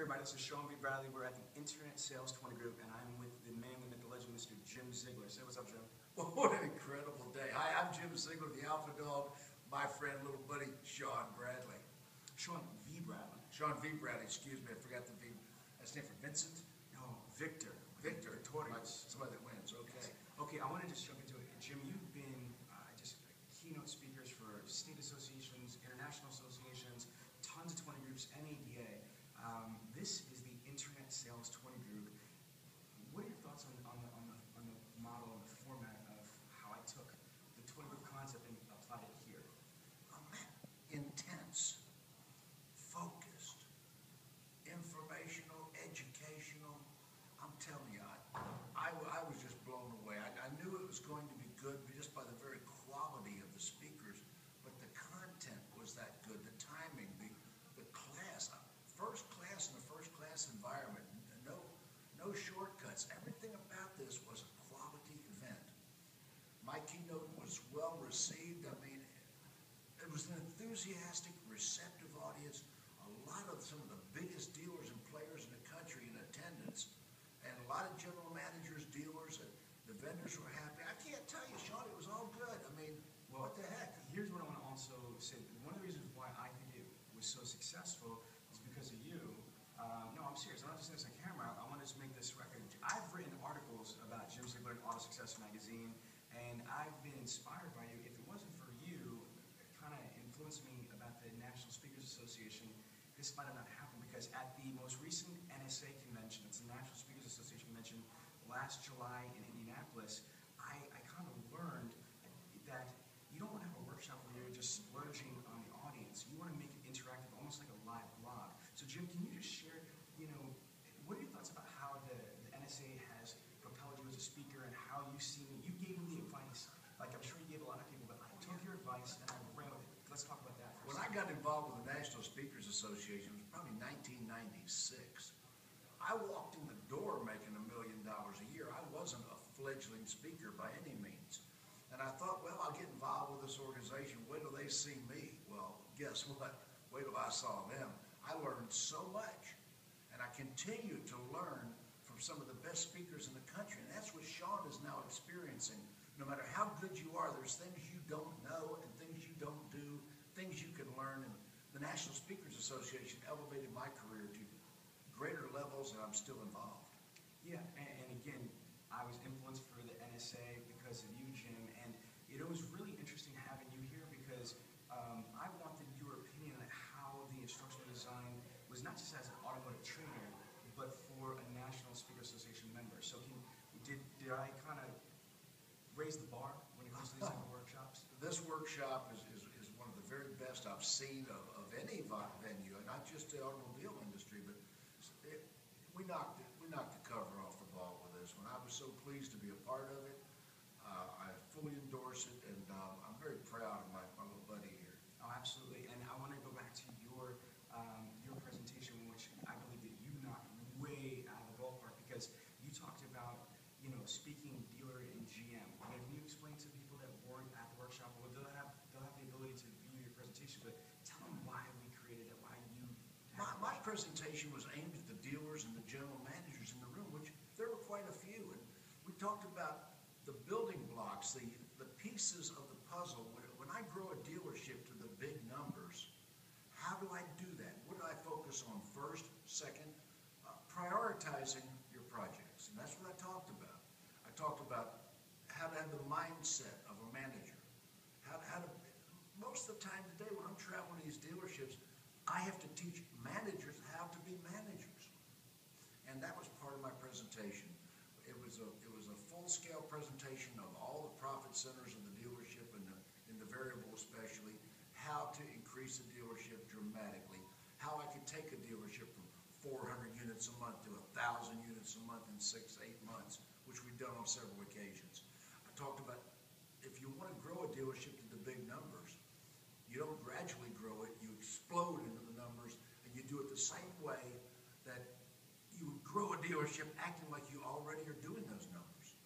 everybody, this is Sean V. Bradley. We're at the Internet Sales 20 Group, and I'm with the man, the myth, the legend, Mr. Jim Ziegler. Say what's up, Jim. Well, what an incredible day. Hi, I'm Jim Ziegler, the Alpha Dog, my friend, little buddy, Sean Bradley. Sean V. Bradley. Sean V. Bradley, excuse me, I forgot the V. That stands for Vincent? No, Victor. Victor. Victorious. Somebody that wins, okay. Okay, I want to just jump into it. Jim, you've been just keynote speakers for state associations, international associations, tons of 20 groups, NADA. This is the Internet Sales 20 Group. What are your thoughts on the model and the format of how I took the 20 group concept and applied it here? Oh, man. Intense, focused, informational, educational. I'm telling you, I was just blown away. I knew it was going to be good just by the very quality of the speakers, but the content was that good, the timing, the class, first class in a first class environment, no shortcuts. Everything about this was a quality event. My keynote was well received. I mean, it was an enthusiastic, receptive audience. A lot of some of the biggest dealers and players in the country in attendance, and a lot of general managers, dealers, and the vendors were happy. I can't tell you, Sean, it was all good. I mean, well, what the heck? Here's what I want to also say. One of the reasons why I think it was so successful is because of you. No, I'm serious. I'm not just saying this on camera. I want to just make this record. I've written articles about Jim Ziegler in Auto Success magazine, and I've been inspired by you. If it wasn't for you, it kind of influenced me about the National Speakers Association. This might have not happened because at the most recent NSA convention, it's the National Speakers Association convention, last July in Indianapolis, I kind of learned that you don't want to have a workshop where you're just splurging on the audience. You want to make it interactive, almost like a live blog. So Jim, can you just share, what are your thoughts about how the NSA has propelled you as a speaker and how you've seen it? You gave me the advice, like I'm sure you gave a lot of people, but I took your advice and I ran with it. Let's talk about that for a second. When I got involved with the National Speakers Association, it was probably 1996. I walked in the door making $1 million a year. I wasn't a fledgling speaker by any means. And I thought, well, I'll get involved with this organization. Wait till they see me. Well, guess what? Wait till I saw them. I learned so much. And I continue to learn from some of the best speakers in the country. And that's what Sean is now experiencing. No matter how good you are, there's things you don't know and things you don't do, things you can learn. And the National Speakers Association elevated my career to greater levels, and I'm still involved. Yeah, and again, I was influenced for the NSA because of you, Jim, and it was really interesting having you here because I wanted your opinion on how the instructional design was not just as an automotive trainer, but for a National Speaker Association member. So did I kind of raise the bar when it comes to these type of workshops? This workshop is one of the very best I've seen of any venue, and not just the automobile industry, but we knocked the cover off the ball with this one. I was so pleased to be a part of it. I fully endorse it, and I'm very proud of my little buddy here. Oh, absolutely. And I want to go back to your presentation, which I believe that you knocked way out of the ballpark because you talked about, speaking dealer and GM. Can you explain to people that weren't at the workshop, well, they'll have the ability to view your presentation, but tell them why we created it, why you... My presentation was aimed at the dealers and the general managers in the room, which there were quite a few. And we talked about the building blocks, the pieces of the puzzle. When I grow a dealership to the big numbers, how do I do that? What do I focus on first, second? Prioritizing your projects, and that's what I talked about. I talked about how to have the mindset of a manager. How to most of the time today when I'm traveling to these dealerships, I have to teach managers how to be managers. And that was part of my presentation. It was a full-scale presentation of all the profit centers of the dealership and the variable especially, how to increase the dealership dramatically, how I could take a dealership from 400 units a month to 1,000 units a month in 6 to 8 months, which we've done on several occasions. I talked about if you want to grow a dealership to the big numbers, you don't gradually grow it, you explode into the numbers, and you do it the same way that you would grow a dealership acting like you already are doing those numbers.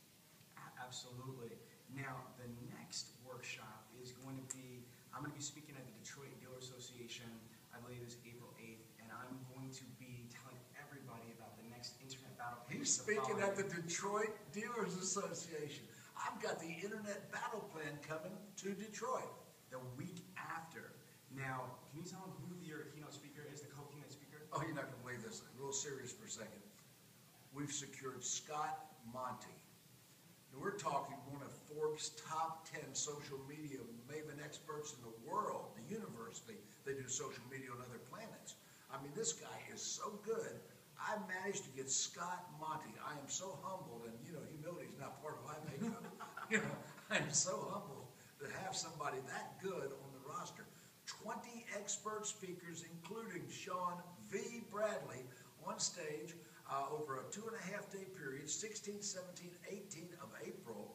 Absolutely. Now, the next workshop is going to be, I'm going to be speaking at the Detroit Dealer Association, I believe it's April 8th, and I'm going to be telling He's speaking at the Detroit Dealers Association. I've got the Internet Battle Plan coming to Detroit. The week after. Now, can you tell them who your keynote speaker is, the co-keynote speaker? Oh, you're not going to believe this. A little serious for a second. We've secured Scott Monty. Now, we're talking one of Forbes' top 10 social media maven experts in the world, the university. They do social media on other planets. I mean, this guy is so good. I managed to get Scott Monty. I am so humbled, and humility is not part of my makeup. I'm so humbled to have somebody that good on the roster. 20 expert speakers, including Sean V. Bradley, on stage over a 2.5-day period, 16, 17, 18 of April,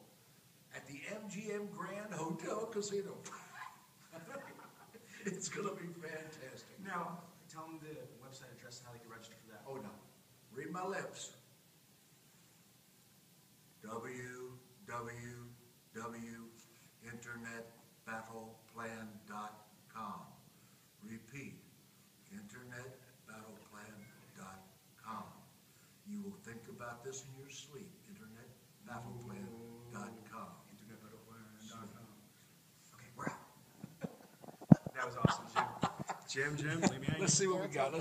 at the MGM Grand Hotel Casino. It's going to be fantastic. Now, tell them the website address and how they can register for that. Oh, no. Read my lips. www.internetbattleplan.com. Repeat, internetbattleplan.com. You will think about this in your sleep, internetbattleplan.com. Internetbattleplan.com. Okay, we're out. That was awesome, Jim. Jim, leave me hanging. Let's see what we got.